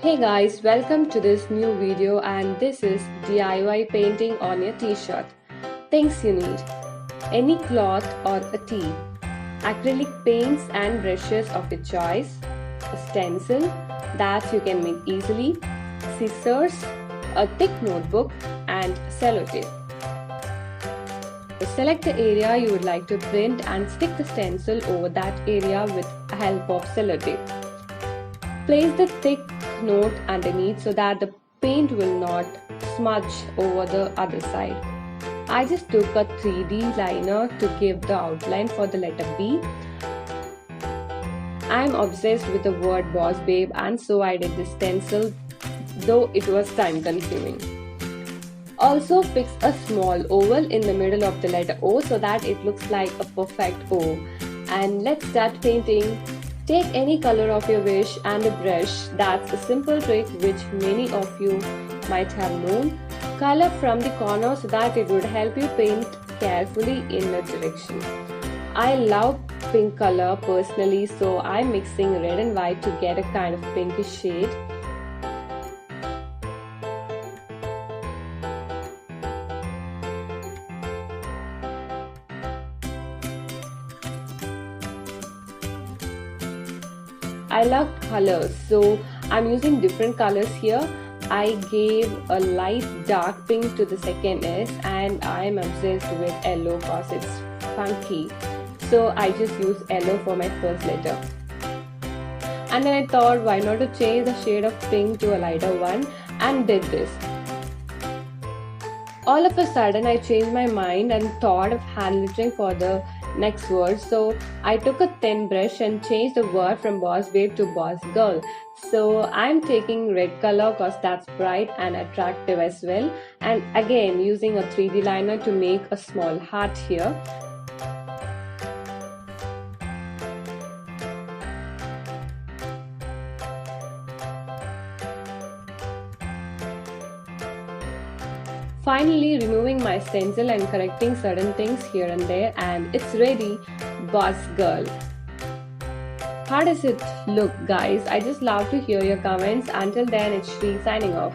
Hey guys, welcome to this new video, and this is DIY painting on your t-shirt. Things you need: any cloth or a tee, acrylic paints and brushes of your choice, a stencil that you can make easily, scissors, a thick notebook and sellotape. Select the area you would like to print and stick the stencil over that area with the help of sellotape. Place the thick note underneath so that the paint will not smudge over the other side. I just took a 3D liner to give the outline for the letter B. I'm obsessed with the word Boss Babe, and so I did this stencil, though it was time consuming. Also fix a small oval in the middle of the letter O so that it looks like a perfect O. And let's start painting. Take any color of your wish and a brush. That's a simple trick which many of you might have known. Color from the corner so that it would help you paint carefully in a direction. I love pink color personally, so I'm mixing red and white to get a kind of pinkish shade. I love colors, so I'm using different colors here. I gave a light dark pink to the second S, and I'm obsessed with yellow because it's funky. So I just use yellow for my first letter. And then I thought, why not to change the shade of pink to a lighter one, and did this. All of a sudden I changed my mind and thought of hand lettering for the next word, so I took a thin brush and changed the word from Boss Babe to Boss Girl. So I'm taking red color because that's bright and attractive as well, and again using a 3D liner to make a small heart here. Finally removing my stencil and correcting certain things here and there, and it's ready. Boss Girl. How does it look, guys? I just love to hear your comments. Until then, it's Shri signing off.